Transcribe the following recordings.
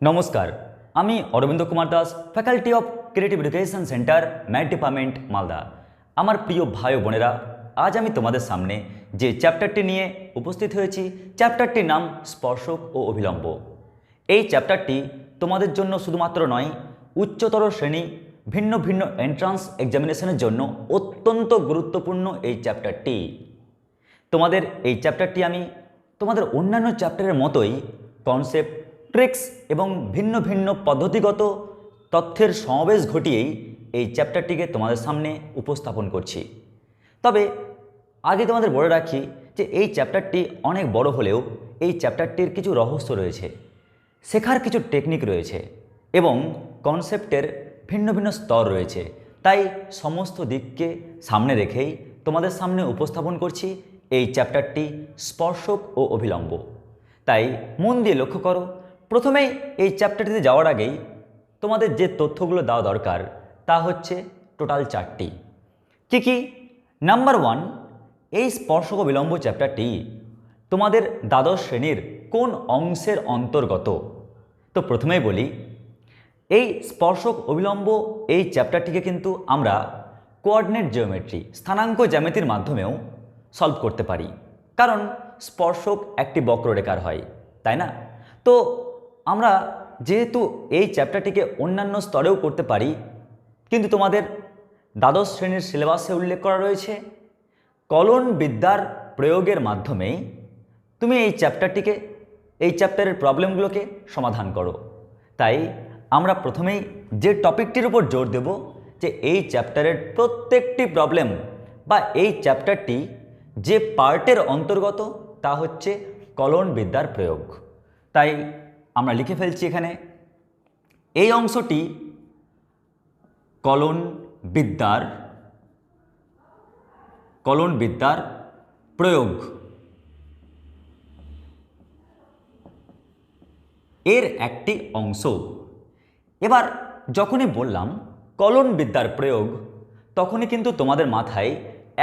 নমস্কার, আমি Arabinda Kumar Das, faculty of creative education centre, math department, Malda. আমার প্রিয় ভাই ও বোনেরা, আজ আমি তোমাদের সামনে যে চ্যাপ্টারটি নিয়ে উপস্থিত হয়েছি, চ্যাপ্টারটির নাম স্পর্শক ও অভিলম্ব। এই চ্যাপ্টারটি তোমাদের জন্য শুধুমাত্র নয়, উচ্চতর শ্রেণী ভিন্ন ভিন্ন এন্ট্রান্স এক্সামিনেশনের জন্য অত্যন্ত গুরুত্বপূর্ণ এই চ্যাপ্টারটি। তোমাদের এই চ্যাপ্টারটি আমি তোমাদের অন্যান্য চ্যাপ্টারের মতোই কনসেপ্ট, ট্রিক্স এবং ভিন্ন ভিন্ন পদ্ধতিগত তথ্যের সমাবেশ ঘটিয়েই এই চ্যাপ্টারটিকে তোমাদের সামনে উপস্থাপন করছি। তবে আগে তোমাদের বলে রাখি যে এই চ্যাপ্টারটি অনেক বড় হলেও এই চ্যাপ্টারটির কিছু রহস্য রয়েছে, শেখার কিছু টেকনিক রয়েছে এবং কনসেপ্টের ভিন্ন ভিন্ন স্তর রয়েছে। তাই সমস্ত দিককে সামনে রেখেই তোমাদের সামনে উপস্থাপন করছি এই চ্যাপ্টারটি স্পর্শক ও অভিলম্ব। তাই মন দিয়ে লক্ষ্য করো। প্রথমেই এই চ্যাপ্টারটিতে যাওয়ার আগেই তোমাদের যে তথ্যগুলো দেওয়া দরকার তা হচ্ছে টোটাল 4টি। কি? নাম্বার 1, এই স্পর্শক ও বিলম্ব চ্যাপ্টারটি তোমাদের দ্বাদশ শ্রেণীর কোন অংশের অন্তর্গত? তো প্রথমেই বলি, এই স্পর্শক অবিলম্ব এই চ্যাপ্টারটিকে কিন্তু আমরা কোঅর্ডিনেট জিওমেট্রি, স্থানাঙ্ক জ্যামিতির মাধ্যমেও সলভ করতে পারি, কারণ স্পর্শক একটি বক্ররেখার হয়, তাই না? তো আমরা যেহেতু এই চ্যাপ্টারটিকে অন্যান্য স্তরেও করতে পারি, কিন্তু তোমাদের দ্বাদশ শ্রেণীর সিলেবাসে উল্লেখ করা রয়েছে কলন বিদ্যার প্রয়োগের মাধ্যমেই তুমি এই চ্যাপ্টারের প্রবলেমগুলোকে সমাধান করো। তাই আমরা প্রথমেই যে টপিকটির উপর জোর দেব যে এই চ্যাপ্টারের প্রত্যেকটি প্রবলেম বা এই চ্যাপ্টারটি যে পার্টের অন্তর্গত তা হচ্ছে কলন বিদ্যার প্রয়োগ। তাই আমরা লিখে ফেলছি এখানে, এই অংশটি কলন বিদ্যার প্রয়োগ এর একটি অংশ। এবার যখনই বললাম কলন বিদ্যার প্রয়োগ, তখনই কিন্তু তোমাদের মাথায়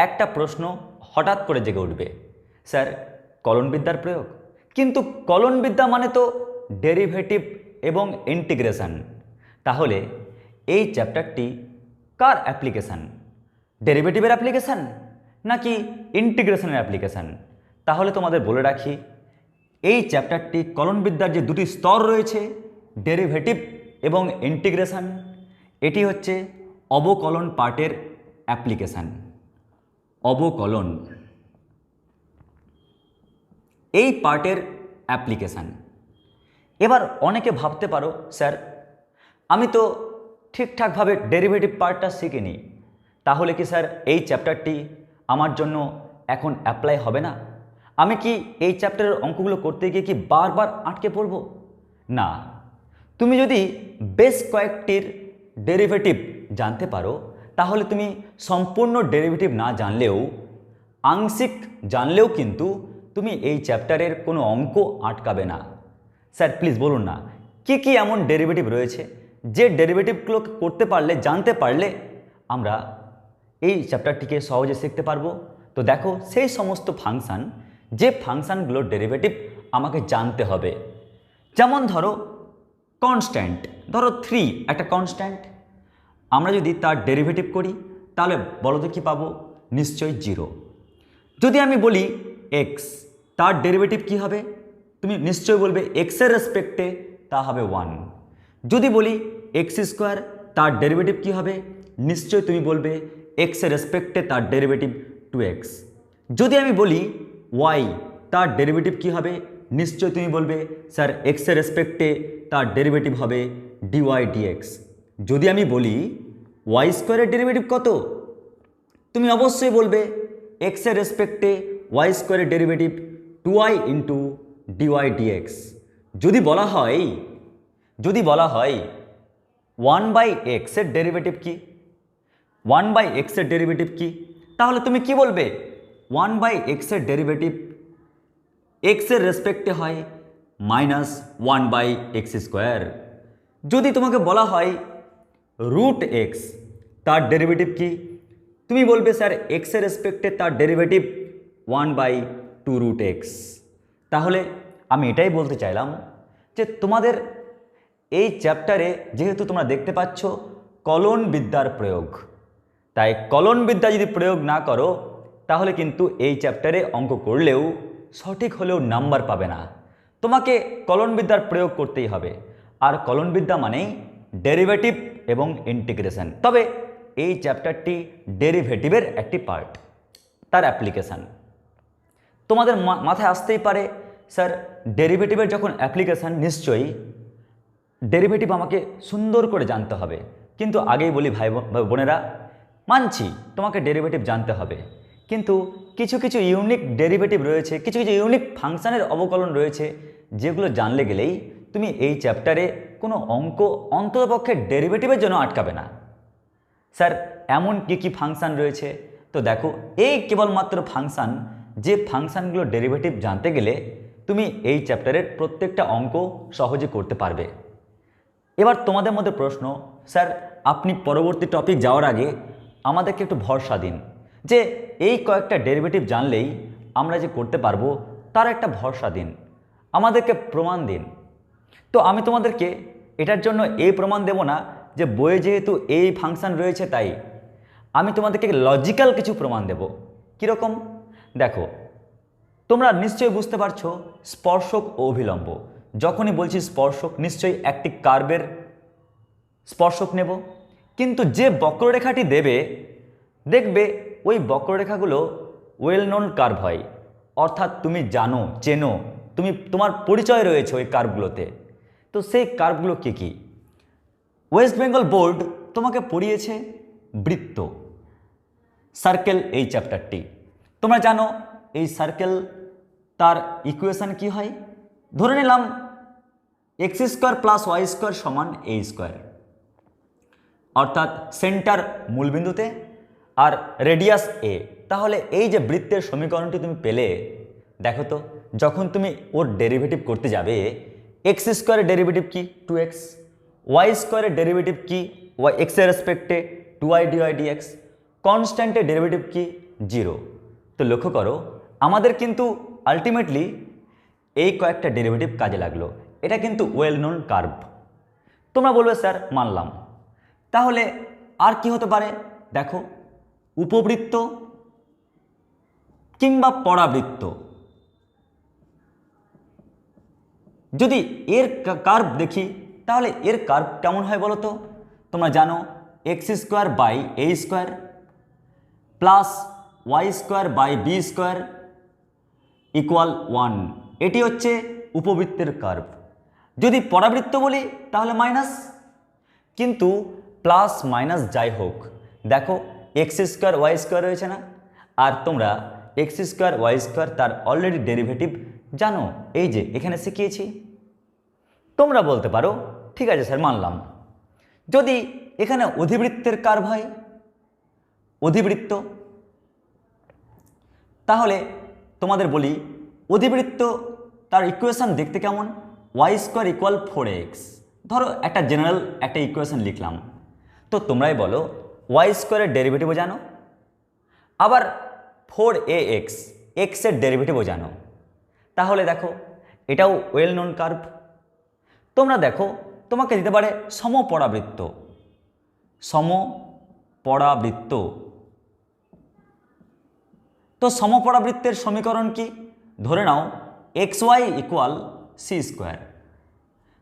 একটা প্রশ্ন হঠাৎ করে জেগে উঠবে, স্যার কলন বিদ্যার প্রয়োগ, কিন্তু কলন বিদ্যা মানে তো ডেরিভেটিভ এবং ইন্টিগ্রেশন। তাহলে এই চ্যাপ্টারটি কার অ্যাপ্লিকেশান? ডেরিভেটিভের অ্যাপ্লিকেশান নাকি ইন্টিগ্রেশনের অ্যাপ্লিকেশান? তাহলে তোমাদের বলে রাখি, এই চ্যাপ্টারটি কলন বিদ্যার যে দুটি স্তর রয়েছে, ডেরিভেটিভ এবং ইন্টিগ্রেশন, এটি হচ্ছে অবকলন পার্টের অ্যাপ্লিকেশান। অবকলন এই পার্টের অ্যাপ্লিকেশান। এবার অনেকে ভাবতে পারো, স্যার আমি তো ঠিকঠাকভাবে ডেরিভেটিভ পার্টটা শিখিনি, তাহলে কি স্যার এই চ্যাপ্টারটি আমার জন্য এখন অ্যাপ্লাই হবে না? আমি কি এই চ্যাপ্টারের অঙ্কগুলো করতে গিয়ে কি বারবার আটকে পড়ব? না, তুমি যদি বেশ কয়েকটির ডেরিভেটিভ জানতে পারো, তাহলে তুমি সম্পূর্ণ ডেরিভেটিভ না জানলেও, আংশিক জানলেও কিন্তু তুমি এই চ্যাপ্টারের কোনো অঙ্ক আটকাবে না। স্যার প্লিজ বলুন না, কি এমন ডেরিভেটিভ রয়েছে যে ডেরিভেটিভগুলো করতে পারলে, জানতে পারলে আমরা এই চ্যাপ্টারটিকে সহজে শিখতে পারবো? তো দেখো, সেই সমস্ত ফাংশান, যে ফাংশানগুলোর ডেরিভেটিভ আমাকে জানতে হবে। যেমন ধরো কনস্ট্যান্ট, ধরো 3 একটা কনস্ট্যান্ট, আমরা যদি তার ডেরিভেটিভ করি তাহলে বলো তো কী পাবো? নিশ্চয়ই 0। যদি আমি বলি এক্স, তার ডেরিভেটিভ কি হবে? তুমি নিশ্চয়ই বলবে এক্সের রেসপেক্টে তা হবে 1। যদি বলি এক্স স্কোয়ার, তার ডেরিভেটিভ কি হবে? নিশ্চয়ই তুমি বলবে এক্সের রেসপেক্টে তার ডেরিভেটিভ 2x। যদি আমি বলি ওয়াই, তার ডেরিভেটিভ কি হবে? নিশ্চয়ই তুমি বলবে স্যার এক্সের রেসপেক্টে তার ডেরিভেটিভ হবে dy dx। যদি আমি বলি ওয়াই স্কোয়ারের ডেরিভেটিভ কত? তুমি অবশ্যই বলবে এক্সের রেসপেক্টে ওয়াই স্কোয়ারের derivative 2y into dy dx। যদি বলা হয় 1/x এর ডেরিভেটিভ কি? 1/x এর ডেরিভেটিভ কি? তাহলে তুমি কি বলবে? 1/x এর ডেরিভেটিভ x এর রেসপেক্টে হয় -1/x স্কোয়ার। যদি তোমাকে বলা হয় √x, তার ডেরিভেটিভ কি? তুমি বলবে স্যার x এর রেসপেক্টে তার ডেরিভেটিভ 1/2√x। তাহলে আমি এটাই বলতে চাইলাম যে তোমাদের এই চ্যাপ্টারে যেহেতু তোমরা দেখতে পাচ্ছ কলন বিদ্যার প্রয়োগ, তাই কলন বিদ্যা যদি প্রয়োগ না করো তাহলে কিন্তু এই চ্যাপ্টারে অঙ্ক করলেও সঠিক হলেও নাম্বার পাবে না। তোমাকে কলন বিদ্যার প্রয়োগ করতেই হবে। আর কলন বিদ্যা মানেই ডেরিভেটিভ এবং ইন্টিগ্রেশন। তবে এই চ্যাপ্টারটি ডেরিভেটিভের একটি পার্ট, তার অ্যাপ্লিকেশান। তোমাদের মাথায় আসতেই পারে স্যার ডেরিভেটিভের যখন অ্যাপ্লিকেশান, নিশ্চয়ই ডেরিভেটিভ আমাকে সুন্দর করে জানতে হবে। কিন্তু আগেই বলি ভাই বোনেরা, মানছি তোমাকে ডেরিভেটিভ জানতে হবে, কিন্তু কিছু কিছু ইউনিক ডেরিভেটিভ রয়েছে, কিছু কিছু ইউনিক ফাংশানের অবকলন রয়েছে, যেগুলো জানলে গেলেই তুমি এই চ্যাপ্টারে কোনো অঙ্ক অন্ততপক্ষে ডেরিভেটিভের জন্য আটকাবে না। স্যার এমন কি কি ফাংশান রয়েছে? তো দেখো, এই কেবলমাত্র ফাংশান, যে ফাংশানগুলো ডেরিভেটিভ জানতে গেলে তুমি এই চ্যাপ্টারের প্রত্যেকটা অঙ্ক সহজে করতে পারবে। এবার তোমাদের মধ্যে প্রশ্ন, স্যার আপনি পরবর্তী টপিক যাওয়ার আগে আমাদেরকে একটু ভরসা দিন যে এই কয়েকটা ডেরিভেটিভ জানলেই আমরা যে করতে পারবো, তার একটা ভরসা দিন, আমাদেরকে প্রমাণ দিন। তো আমি তোমাদেরকে এটার জন্য এই প্রমাণ দেব না যে বইয়ে যেহেতু এই ফাংশান রয়েছে তাই। আমি তোমাদেরকে লজিক্যাল কিছু প্রমাণ দেব। কীরকম? দেখো, তোমরা নিশ্চয়ই বুঝতে পারছো স্পর্শক ও অভিলম্ব। যখনই বলছি স্পর্শক, নিশ্চয়ই একটি কার্ভের স্পর্শক নেব, কিন্তু যে বক্ররেখাটি দেবে দেখবে ওই বক্ররেখাগুলো ওয়েল নোন কার্ভ হয়, অর্থাৎ তুমি জানো, চেনো, তোমার পরিচয় রয়েছে ওই কার্ভগুলোতে। তো সেই কার্ভগুলো কী কী? ওয়েস্ট বেঙ্গল বোর্ড তোমাকে পড়িয়েছে বৃত্ত, সার্কেল, এই চ্যাপ্টারটি। তোমরা জানো এই সার্কেল, তার ইকুয়েশন কি হয়? ধরে নিলাম X square plus Y square সমান এ স্কোয়ার, অর্থাৎ সেন্টার মূলবিন্দুতে আর রেডিয়াস এ। তাহলে এই যে বৃত্তের সমীকরণটি তুমি পেলে, দেখো তো যখন তুমি ওর ডেরিভেটিভ করতে যাবে, এক্স স্কোয়ারের ডেরিভেটিভ কি? 2x, ওয়াই স্কোয়ারের ডেরিভেটিভ কি? ওয়াই এক্সের রেসপেক্টে 2y dy dx, কনস্ট্যান্টের ডেরিভেটিভ কি? 0। তো লক্ষ্য করো আমাদের কিন্তু আলটিমেটলি এই কয়েকটা ডেরিভেটিভ কাজে লাগলো। এটা কিন্তু ওয়েল নোন কার্ভ। তোমরা বলবে স্যার মানলাম, তাহলে আর কি হতে পারে? দেখো, উপবৃত্ত কিংবা পরাবৃত্ত। যদি এর কার্ভ দেখি তাহলে এর কার্ভ কেমন হয় বলো তো? তোমরা জানো X square by A square plus Y square by B square equal 1, এটি হচ্ছে উপবৃত্তের কার্ভ। যদি পরাবৃত্ত বলি তাহলে মাইনাস, কিন্তু প্লাস মাইনাস যাই হোক, দেখো এক্স স্কোয়ার ওয়াই স্কোয়ার রয়েছে না? আর তোমরা এক্স স্কোয়ার ওয়াই স্কোয়ার তার অলরেডি ডেরিভেটিভ জানো, এই যে এখানে শিখিয়েছি। তোমরা বলতে পারো ঠিক আছে স্যার মানলাম। যদি এখানে অধিবৃত্তের কার্ভ হয়, অধিবৃত্ত, তাহলে তোমাদের বলি অধিবৃত্ত তার ইকুয়েশন দেখতে কেমন? Y square equal 4x। ধরো একটা জেনারেল একটা ইকুয়েশন লিখলাম। তো তোমরাই বলো ওয়াই স্কোয়ারের ডেরিভেটিভও জানো, আবার 4ax, এক্সের ডেরিভেটিভও জানো। তাহলে দেখো এটাও ওয়েল নোন কার্ভ। তোমরা দেখো তোমাকে দিতে পারে সমপরাবৃত্ত, সমপরাবৃত্ত। তো সমপরাবৃত্তের সমীকরণ কি? ধরে নাও X Y equal C square.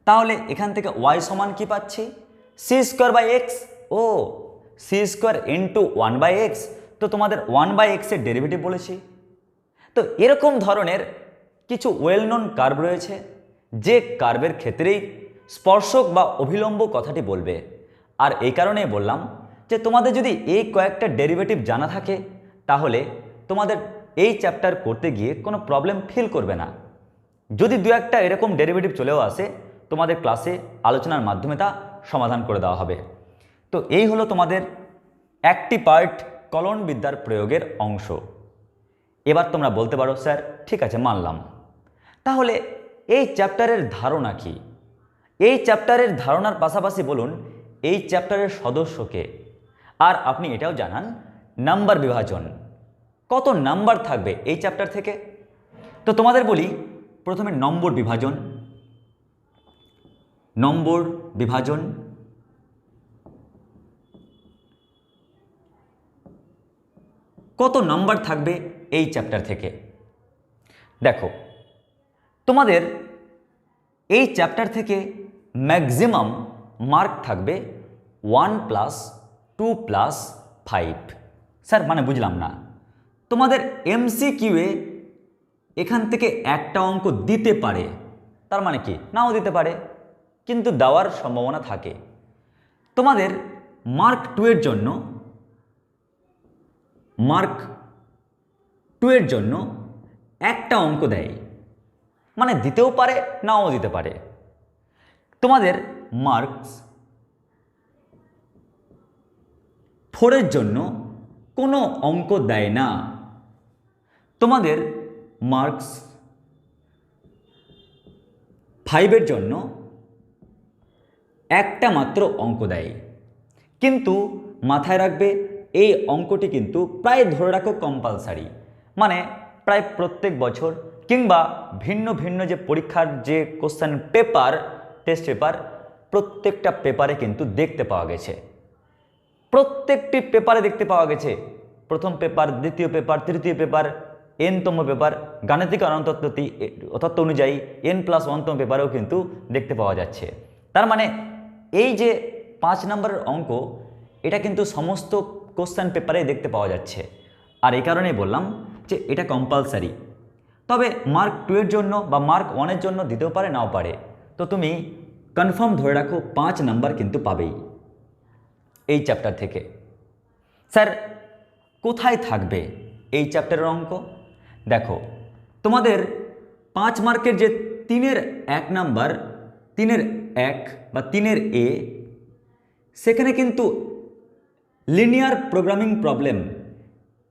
তাহলে এখান থেকে ওয়াই সমান কি পাচ্ছি? C square by X. ও সি স্কোয়ার ইন্টু 1/x। তো তোমাদের 1/x এর ডেরিভেটিভ বলেছি। তো এরকম ধরনের কিছু ওয়েল নোন কার্ভ রয়েছে, যে কার্ভের ক্ষেত্রেই স্পর্শক বা অভিলম্ব কথাটি বলবে। আর এই কারণেই বললাম যে তোমাদের যদি এই কয়েকটা ডেরিভেটিভ জানা থাকে তাহলে তোমাদের এই চ্যাপ্টার করতে গিয়ে কোনো প্রবলেম ফিল করবে না। যদি দু একটা এরকম ডেরিভেটিভ চলেও আসে, তোমাদের ক্লাসে আলোচনার মাধ্যমে তা সমাধান করে দেওয়া হবে। তো এই হলো তোমাদের একটি পার্ট কলন বিদ্যার প্রয়োগের অংশ। এবার তোমরা বলতে পারো স্যার ঠিক আছে মানলাম, তাহলে এই চ্যাপ্টারের ধারণা কি? এই চ্যাপ্টারের ধারণার পাশাপাশি বলুন এই চ্যাপ্টারের সদস্যকে। আর আপনি এটাও জানান নাম্বার বিভাজন, কত নাম্বার থাকবে এই চ্যাপ্টার থেকে। তো তোমাদের বলি প্রথমে নম্বর বিভাজন। নম্বর বিভাজন, কত নাম্বার থাকবে এই চ্যাপ্টার থেকে। দেখো তোমাদের এই চ্যাপ্টার থেকে ম্যাক্সিমাম মার্ক থাকবে 1+2+5। স্যার মানে বুঝলাম না, তোমাদের এমসিকিউয়ে এখান থেকে একটা অঙ্ক দিতে পারে, তার মানে কি নাও দিতে পারে, কিন্তু দেওয়ার সম্ভাবনা থাকে। তোমাদের মার্ক 2 এর জন্য একটা অঙ্ক দেয়, মানে দিতেও পারে নাও দিতে পারে। তোমাদের মার্কস 4 এর জন্য কোনো অঙ্ক দেয় না। তোমাদের মার্কস 5 এর জন্য একটা মাত্র অঙ্ক দেয়, কিন্তু মাথায় রাখবে এই অঙ্কটি কিন্তু প্রায় ধরে রাখো কম্পালসারি, মানে প্রায় প্রত্যেক বছর কিংবা ভিন্ন ভিন্ন যে পরীক্ষার যে কোশ্চেন পেপার, টেস্ট পেপার, প্রত্যেকটা পেপারে কিন্তু দেখতে পাওয়া গেছে, প্রত্যেকটি পেপারে দেখতে পাওয়া গেছে। প্রথম পেপার, দ্বিতীয় পেপার, তৃতীয় পেপার, এনতম পেপার, গাণিতিক তত্ত্ব অনুযায়ী n+1তম পেপারেও কিন্তু দেখতে পাওয়া যাচ্ছে। তার মানে এই যে 5 নম্বরের অঙ্ক, এটা কিন্তু সমস্ত কোশ্চেন পেপারে দেখতে পাওয়া যাচ্ছে। আর এই কারণেই বললাম যে এটা কম্পালসারি। তবে মার্ক 2 এর জন্য বা মার্ক 1 এর জন্য দিতেও পারে নাও পারে, তো তুমি কনফার্ম ধরে রাখো 5 নাম্বার কিন্তু পাবেই এই চ্যাপ্টার থেকে। স্যার কোথায় থাকবে এই চ্যাপ্টারের অঙ্ক? দেখো তোমাদের 5 মার্কের যে 3-এর 1 নাম্বার, 3-এর 1 বা 3-এর এ, সেখানে কিন্তু লিনিয়ার প্রোগ্রামিং প্রবলেম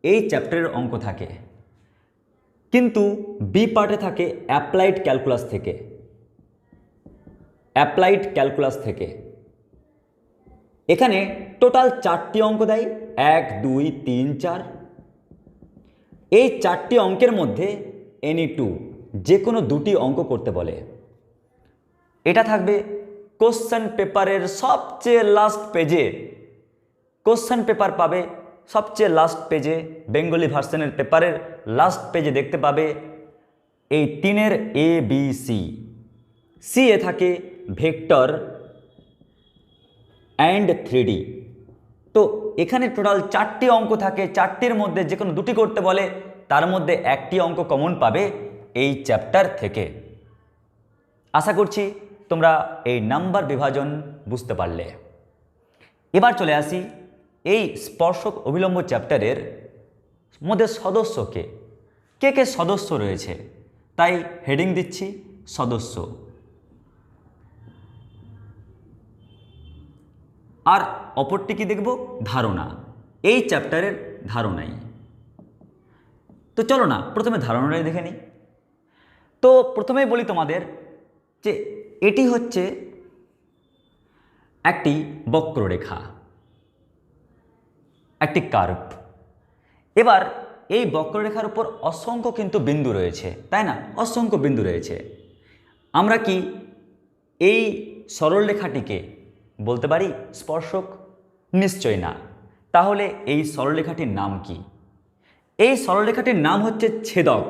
এই চ্যাপ্টারের অঙ্ক থাকে, কিন্তু বি পার্টে থাকে অ্যাপ্লাইড ক্যালকুলাস থেকে। এখানে টোটাল 4টি অঙ্ক দেয়, 1, 2, 3, 4। এই 4টি অঙ্কের মধ্যে এনি 2, যে কোনো 2টি অঙ্ক করতে বলে। এটা থাকবে কোশ্চেন পেপারের সবচেয়ে লাস্ট পেজে। কোশ্চেন পেপার পাবে সবচেয়ে লাস্ট পেজে, বেঙ্গলি ভার্সনের পেপারের লাস্ট পেজে দেখতে পাবে এই 3-এর এ বি সি। সি এ থাকে ভেক্টর অ্যান্ড 3D। তো এখানে টোটাল 4টি অঙ্ক থাকে, 4টির মধ্যে যে কোনো 2টি করতে বলে, তার মধ্যে একটি অঙ্ক কমন পাবে এই চ্যাপ্টার থেকে। আশা করছি তোমরা এই নাম্বার বিভাজন বুঝতে পারলে। এবার চলে আসি এই স্পর্শক অভিলম্ব চ্যাপ্টারের মধ্যে সদস্যকে, কে সদস্য রয়েছে, তাই হেডিং দিচ্ছি সদস্য। আর অপরটি কি দেখব? ধারণা। এই চ্যাপ্টারের ধারণাই। তো চলো না প্রথমে ধারণাটাই দেখে নিই। তো প্রথমেই বলি তোমাদের যে এটি হচ্ছে একটি বক্ররেখা, একটি কার্ভ। এবার এই বক্ররেখার উপর অসংখ্য কিন্তু বিন্দু রয়েছে, তাই না? অসংখ্য বিন্দু রয়েছে। আমরা কি এই সরল রেখাটিকে বলতে পারি স্পর্শক? নিশ্চয় না। তাহলে এই সরলরেখাটির নাম কি? এই সরলরেখাটির নাম হচ্ছে ছেদক।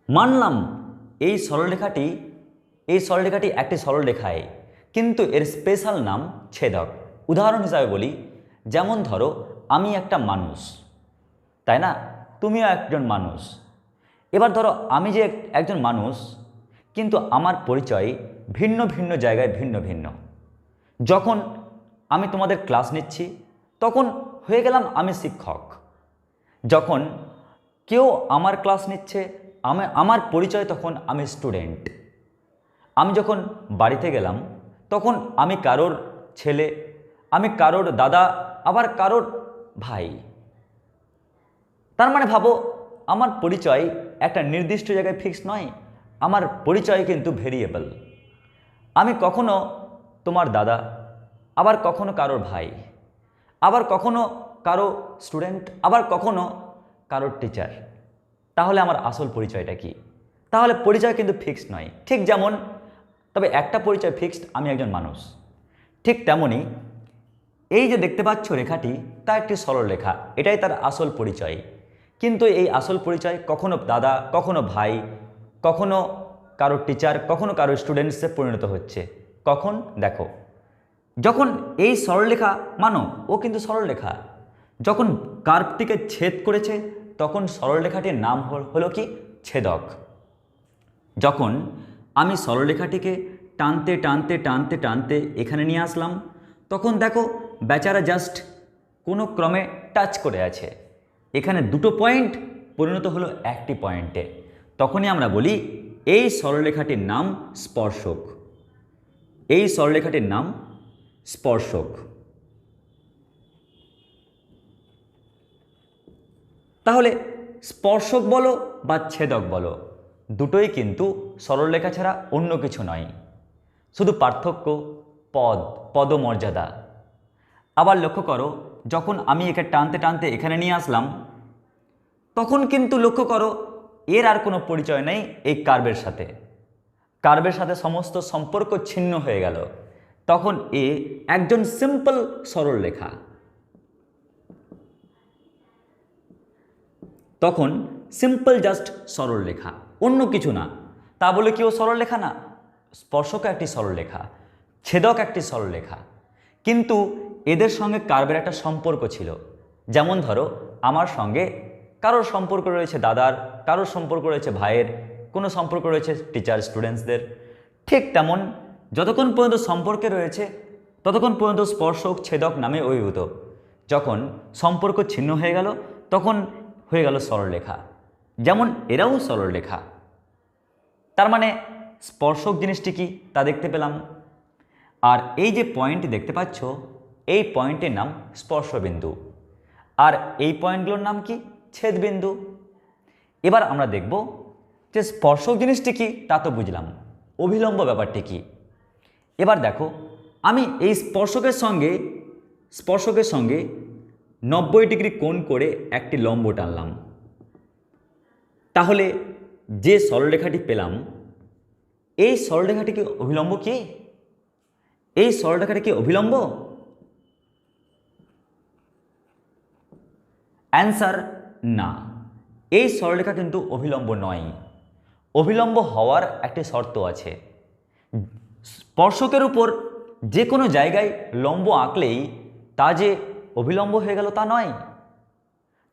মানলাম এই সরলরেখাটি একটি সরলরেখায়, কিন্তু এর স্পেশাল নাম ছেদক। উদাহরণ হিসাবে বলি, যেমন ধরো আমি একটা মানুষ, তাই না? তুমিও একজন মানুষ। এবার ধরো আমি যে একজন মানুষ, কিন্তু আমার পরিচয় ভিন্ন ভিন্ন জায়গায় ভিন্ন ভিন্ন। যখন আমি তোমাদের ক্লাস নিচ্ছি তখন হয়ে গেলাম আমি শিক্ষক। যখন কেউ আমার ক্লাস নিচ্ছে, আমার পরিচয় তখন আমি স্টুডেন্ট। আমি যখন বাড়িতে গেলাম তখন আমি কারোর ছেলে, আমি কারোর দাদা, আবার কারোর ভাই। তার মানে ভাবো আমার পরিচয় একটা নির্দিষ্ট জায়গায় ফিক্স নয়, আমার পরিচয় কিন্তু ভেরিয়েবল। আমি কখনো তোমার দাদা, আবার কখনো কারোর ভাই, আবার কখনো কারো স্টুডেন্ট, আবার কখনো কারোর টিচার। তাহলে আমার আসল পরিচয়টা কি? তাহলে পরিচয় কিন্তু ফিক্সড নয়। ঠিক যেমন তবে একটা পরিচয় ফিক্সড, আমি একজন মানুষ। ঠিক তেমনই এই যে দেখতে পাচ্ছ রেখাটি, তা একটি সরল রেখা, এটাই তার আসল পরিচয়। কিন্তু এই আসল পরিচয় কখনো দাদা, কখনো ভাই, কখনো কারো টিচার, কখনো কারো স্টুডেন্টসে পরিণত হচ্ছে। কখন? দেখো, যখন এই সরলরেখা মানো ও কিন্তু সরলরেখা, যখন কার্ভটিকে ছেদ করেছে তখন সরলরেখাটির নাম হলো কি? ছেদক। যখন আমি সরলরেখাটিকে টানতে টানতে টানতে টানতে এখানে নিয়ে আসলাম, তখন দেখো বেচারা জাস্ট কোনো ক্রমে টাচ করে আছে, এখানে দুটো পয়েন্ট পরিণত হলো একটি পয়েন্টে, তখনই আমরা বলি এই সরলরেখাটির নাম স্পর্শক। এই সরলরেখাটির নাম স্পর্শক। তাহলে স্পর্শক বলো বা ছেদক বলো, দুটোই কিন্তু সরলরেখা ছাড়া অন্য কিছু নয়, শুধু পার্থক্য পদমর্যাদা। আবার লক্ষ্য করো, যখন আমি একে টানতে টানতে এখানে নিয়ে আসলাম, তখন কিন্তু লক্ষ্য করো এর আর কোনো পরিচয় নেই এই কার্ভের সাথে। কার্ভের সাথে সমস্ত সম্পর্ক ছিন্ন হয়ে গেল, তখন এ একজন সিম্পল সরলরেখা। তখন সিম্পল জাস্ট সরলরেখা, অন্য কিছু না। তা বলে কি ও সরলরেখা না? স্পর্শক একটি সরলরেখা, ছেদক একটি সরলরেখা, কিন্তু এদের সঙ্গে কার্ভের একটা সম্পর্ক ছিল। যেমন ধরো আমার সঙ্গে কারোর সম্পর্ক রয়েছে দাদার, কারোর সম্পর্ক রয়েছে ভাইয়ের, কোনো সম্পর্ক রয়েছে টিচার স্টুডেন্টসদের। ঠিক তেমন যতক্ষণ পর্যন্ত সম্পর্কে রয়েছে ততক্ষণ পর্যন্ত স্পর্শক ছেদক নামে অভিভূত। যখন সম্পর্ক ছিন্ন হয়ে গেল তখন হয়ে গেল সরলরেখা, যেমন এরাও সরলরেখা। তার মানে স্পর্শক জিনিসটি কি তা দেখতে পেলাম। আর এই যে পয়েন্টটি দেখতে পাচ্ছ, এই পয়েন্টের নাম স্পর্শবিন্দু, আর এই পয়েন্টগুলোর নাম কি? ছেদবিন্দু। এবার আমরা দেখব যে স্পর্শক জিনিসটি কি তা তো বুঝলাম, অভিলম্ব ব্যাপারটি কি। এবার দেখো, আমি এই স্পর্শকের সঙ্গে 90 ডিগ্রি কোণ করে একটি লম্ব টানলাম, তাহলে যে সরলরেখাটি পেলাম, এই সরলরেখাটি কি অভিলম্ব কি? এই সরলরেখাটি কি অভিলম্ব? অ্যান্সার না, এই সরলরেখা কিন্তু অভিলম্ব নয়। অভিলম্ব হওয়ার একটি শর্ত আছে, স্পর্শকের উপর যে কোনো জায়গায় লম্ব আঁকলেই তা যে অভিলম্ব হয়ে গেল তা নয়।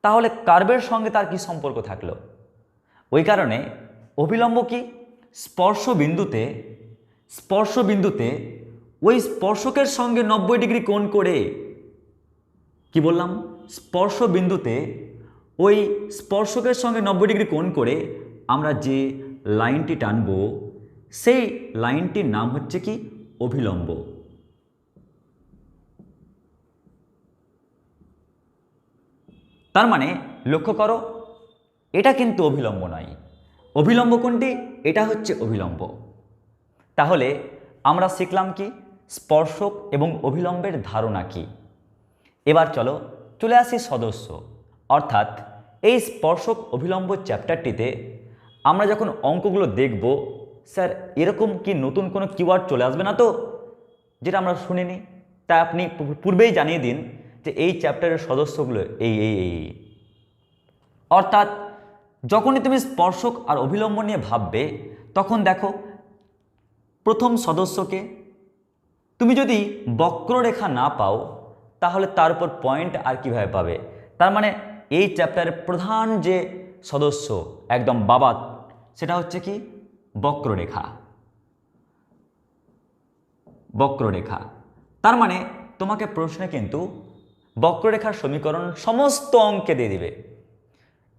তাহলে কার্ভের সঙ্গে তার কি সম্পর্ক থাকলো? ওই কারণে অভিলম্ব কি? স্পর্শবিন্দুতে ওই স্পর্শকের সঙ্গে 90 ডিগ্রি কোণ করে, কি বললাম? স্পর্শবিন্দুতে ওই স্পর্শকের সঙ্গে 90 ডিগ্রি কোণ করে আমরা যে লাইনটি টানব, সেই লাইনটির নাম হচ্ছে কি? অভিলম্ব। তার মানে লক্ষ্য করো, এটা কিন্তু অভিলম্ব নয়। অভিলম্ব কোনটি? এটা হচ্ছে অভিলম্ব। তাহলে আমরা শিখলাম কি? স্পর্শক এবং অভিলম্বের ধারণা কি। এবার চলে আসি সদস্য, অর্থাৎ এই স্পর্শক অভিলম্ব চ্যাপ্টারটিতে আমরা যখন অঙ্কগুলো দেখব, স্যার এরকম কি নতুন কোনো কিওয়ার্ড চলে আসবে না তো, যেটা আমরা শুনিনি? তাই আপনি পূর্বেই জানিয়ে দিন যে এই চ্যাপ্টারের সদস্যগুলো এই এই এই। অর্থাৎ যখনই তুমি স্পর্শক আর অভিলম্ব নিয়ে ভাববে, তখন দেখো প্রথম সদস্যকে তুমি যদি বক্ররেখা না পাও, তাহলে তার উপর পয়েন্ট আর কিভাবে পাবে? তার মানে এই চ্যাপ্টারের প্রধান যে সদস্য একদম বাবা, সেটা হচ্ছে কি? বক্ররেখা। বক্ররেখা। তার মানে তোমাকে প্রশ্নে কিন্তু বক্ররেখার সমীকরণ সমস্ত অঙ্কে দিয়ে দিবে,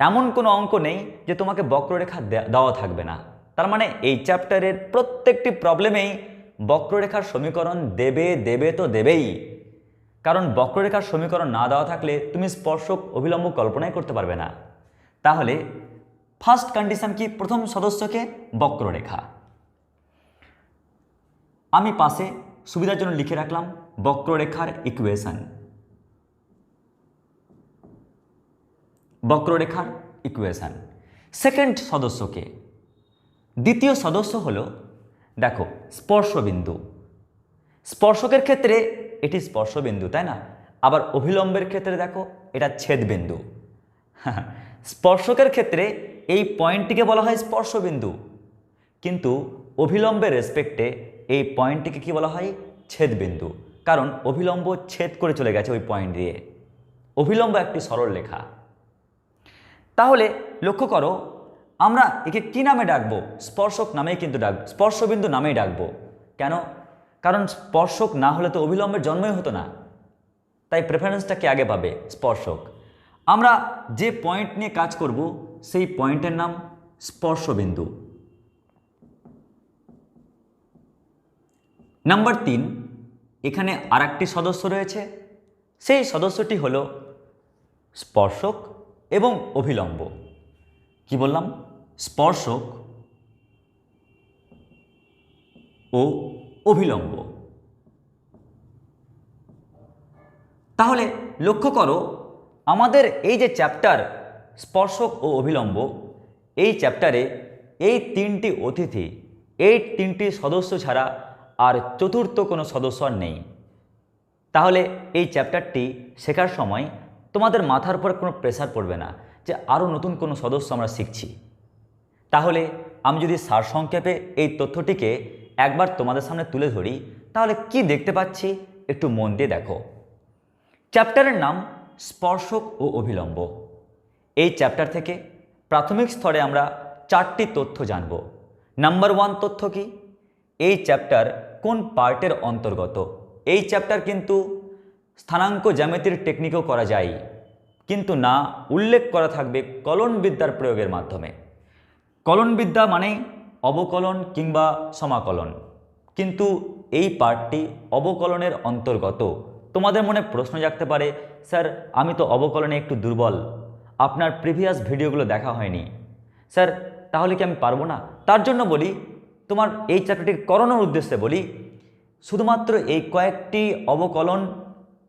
এমন কোনো অঙ্ক নেই যে তোমাকে বক্ররেখা দেওয়া থাকবে না। তার মানে এই চ্যাপ্টারের প্রত্যেকটি প্রবলেমেই বক্ররেখার সমীকরণ দেবে তো দেবেই, কারণ বক্ররেখার সমীকরণ না দেওয়া থাকলে তুমি স্পর্শক অভিলম্ব কল্পনাই করতে পারবে না। তাহলে ফার্স্ট কন্ডিশন কি? প্রথম সদস্যকে বক্ররেখা। আমি পাশে সুবিধার জন্য লিখে রাখলাম বক্ররেখার ইকুয়েশন। বক্ররেখার ইকুয়েশন। সেকেন্ড সদস্যকে, দ্বিতীয় সদস্য হলো দেখো স্পর্শবিন্দু, স্পর্শকের ক্ষেত্রে এটি স্পর্শবিন্দু, তাই না? আবার অভিলম্বের ক্ষেত্রে দেখো এটা ছেদবিন্দু। স্পর্শকের ক্ষেত্রে এই পয়েন্টটিকে বলা হয় স্পর্শবিন্দু, কিন্তু অভিলম্বের রেসপেক্টে এই পয়েন্টটিকে কি বলা হয়? ছেদবিন্দু, কারণ অভিলম্ব ছেদ করে চলে গেছে ওই পয়েন্ট দিয়ে। অভিলম্ব একটি সরল রেখা। তাহলে লক্ষ্য করো, আমরা একে কি নামে ডাকবো? স্পর্শক নামেই কিন্তু ডাকবো, স্পর্শবিন্দু নামেই ডাকবো। কেন? কারণ স্পর্শক না হলে তো অভিলম্বের জন্মই হতো না, তাই প্রেফারেন্সটা কে আগে পাবে? স্পর্শক। আমরা যে পয়েন্ট নিয়ে কাজ করব সেই পয়েন্টের নাম স্পর্শবিন্দু। নাম্বার 3, এখানে আর একটি সদস্য রয়েছে, সেই সদস্যটি হলো স্পর্শক এবং অভিলম্ব। কি বললাম? স্পর্শক ও অভিলম্ব। তাহলে লক্ষ্য করো, আমাদের এই যে চ্যাপ্টার স্পর্শক ও অভিলম্ব, এই চ্যাপ্টারে এই তিনটি অতিথি, এই তিনটি সদস্য ছাড়া আর চতুর্থ কোনো সদস্য আর নেই। তাহলে এই চ্যাপ্টারটি শেখার সময় তোমাদের মাথার উপর কোনো প্রেসার পড়বে না যে আরও নতুন কোনো সদস্য আমরা শিখছি। তাহলে আমি যদি সারসংক্ষেপে এই তথ্যটিকে একবার তোমাদের সামনে তুলে ধরি, তাহলে কি দেখতে পাচ্ছি একটু মন দিয়ে দেখো। চ্যাপ্টারের নাম স্পর্শক ও অভিলম্ব। এই চ্যাপ্টার থেকে প্রাথমিক স্তরে আমরা 4টি তথ্য জানব। নাম্বার 1 তথ্য কি? এই চ্যাপ্টার কোন পার্টের অন্তর্গত। এই চ্যাপ্টার কিন্তু স্থানাঙ্ক জ্যামিতির টেকনিকও করা যায়, কিন্তু না উল্লেখ করা থাকবে কলনবিদ্যার প্রয়োগের মাধ্যমে। কলনবিদ্যা মানে অবকলন কিংবা সমাকলন, কিন্তু এই পার্টটি অবকলনের অন্তর্গত। তোমাদের মনে প্রশ্ন জাগতে পারে, স্যার আমি তো অবকলনে একটু দুর্বল, আপনার প্রিভিয়াস ভিডিওগুলো দেখা হয়নি, স্যার তাহলে কি আমি পারবো না? তার জন্য বলি, তোমার এই চ্যাপ্টারটি করানোর উদ্দেশ্যে বলি, শুধুমাত্র এই কয়েকটি অবকলন,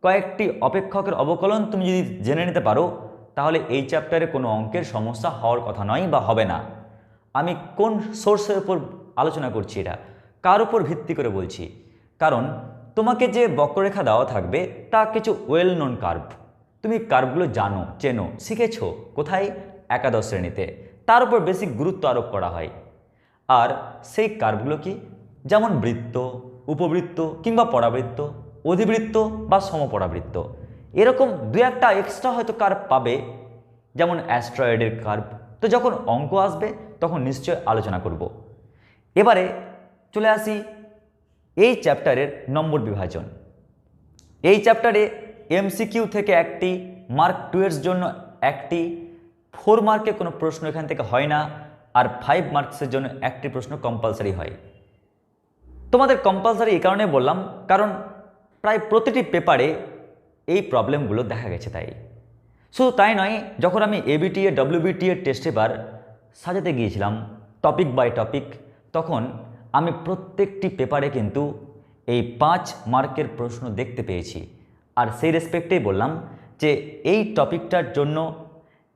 কয়েকটি অপেক্ষকের অবকলন তুমি যদি জেনে নিতে পারো, তাহলে এই চ্যাপ্টারে কোনো অঙ্কের সমস্যা হওয়ার কথা নয় বা হবে না। আমি কোন সোর্সের উপর আলোচনা করছি, এটা কার উপর ভিত্তি করে বলছি? কারণ তোমাকে যে বক্ররেখা দেওয়া থাকবে তা কিছু ওয়েল নোন কার্ভ, তুমি কার্ভগুলো জানো, চেনো, শিখেছো কোথায়? একাদশ শ্রেণীতে। তার উপর বেসিক গুরুত্ব আরোপ করা হয়। আর সেই কার্ভগুলো কি? যেমন বৃত্ত, উপবৃত্ত কিংবা পরাবৃত্ত, অধিবৃত্ত বা সমপরাবৃত্ত, এরকম দু একটা এক্সট্রা হয়তো কার্ভ পাবে, যেমন অ্যাস্ট্রয়েডের কার্ভ। তো যখন অঙ্ক আসবে তখন নিশ্চয় আলোচনা করব। এবারে চলে আসি এই চ্যাপ্টারের নম্বর বিভাজন। এই চ্যাপ্টারে এমসিকিউ থেকে একটি, মার্ক 2 এর জন্য একটি, 4 মার্কে কোনো প্রশ্ন এখান থেকে হয় না, আর 5 মার্কসের জন্য একটি প্রশ্ন কম্পালসারি হয়। তোমাদের কম্পালসারি এই কারণে বললাম, কারণ প্রায় প্রতিটি পেপারে এই প্রবলেমগুলো দেখা গেছে। তাই শুধু তাই নয়, যখন আমি এবিটিএ ডব্লিউবিটিএ টেস্ট পেপার সাজাতে গিয়েছিলাম টপিক বাই টপিক, তখন আমি প্রত্যেকটি পেপারে কিন্তু এই 5 মার্কের প্রশ্ন দেখতে পেয়েছি। আর সেই রেসপেক্টেই বললাম যে এই টপিকটার জন্য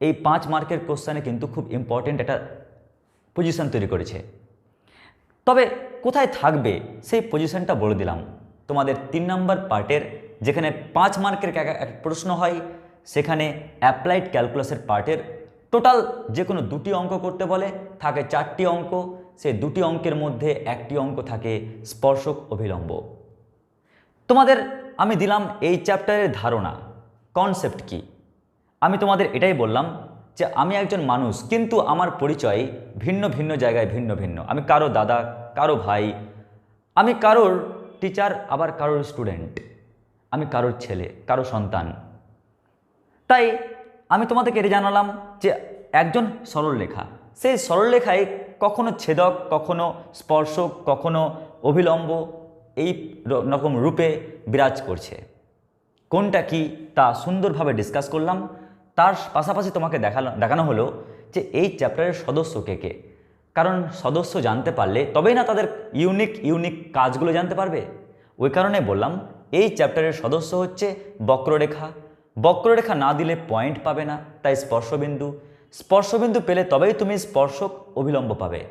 এই 5 মার্কের কোশ্চেনে কিন্তু খুব ইম্পর্টেন্ট একটা পজিশন তৈরি করেছে। তবে কোথায় থাকবে সেই পজিশনটা বলে দিলাম। তোমাদের 3 নম্বর পার্টের যেখানে 5 মার্কের এক প্রশ্ন হয়, সেখানে অ্যাপ্লাইড ক্যালকুলাসের পার্টের টোটাল যে কোনো 2টি অঙ্ক করতে বলে, থাকে 4টি অঙ্ক। সেই 2টি অঙ্কের মধ্যে একটি অঙ্ক থাকে স্পর্শক অভিলম্ব। তোমাদের আমি দিলাম এই চ্যাপ্টারের ধারণা, কনসেপ্ট কি। আমি তোমাদের এটাই বললাম যে আমি একজন মানুষ, কিন্তু আমার পরিচয় ভিন্ন ভিন্ন জায়গায় ভিন্ন ভিন্ন। আমি কারো দাদা, কারো ভাই, আমি কারোর টিচার, আবার কারোর স্টুডেন্ট, আমি কারোর ছেলে, কারো সন্তান। তাই আমি তোমাদেরকে এটা জানালাম যে একজন সরলরেখা, সেই সরলরেখায় কখনো ছেদক, কখনো স্পর্শক, কখনো অভিলম্ব এই রকম রূপে বিরাজ করছে। কোনটা কি তা সুন্দরভাবে ডিসকাস করলাম। তার পাশাপাশি তোমাকে দেখানো হলো যে এই চ্যাপ্টারের সদস্য কে কে। কারণ সদস্য জানতে পারলে তবেই না তাদের ইউনিক কাজগুলো জানতে পারবে। ওই কারণে বললাম এই চ্যাপ্টারের সদস্য হচ্ছে বক্ররেখা। বক্ররেখা না দিলে পয়েন্ট পাবে না, তাই স্পর্শবিন্দু। স্পর্শবিন্দু পেলে তবেই তুমি স্পর্শক অভিলম্ব পাবে।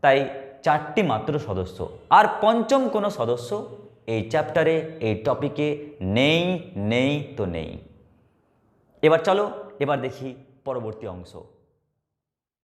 তাই 4টি মাত্র সদস্য, আর পঞ্চম কোনো সদস্য এই চ্যাপ্টারে এই টপিকে নেই নেই তো নেই। এবার চলো এবার দেখি পরবর্তী অংশ।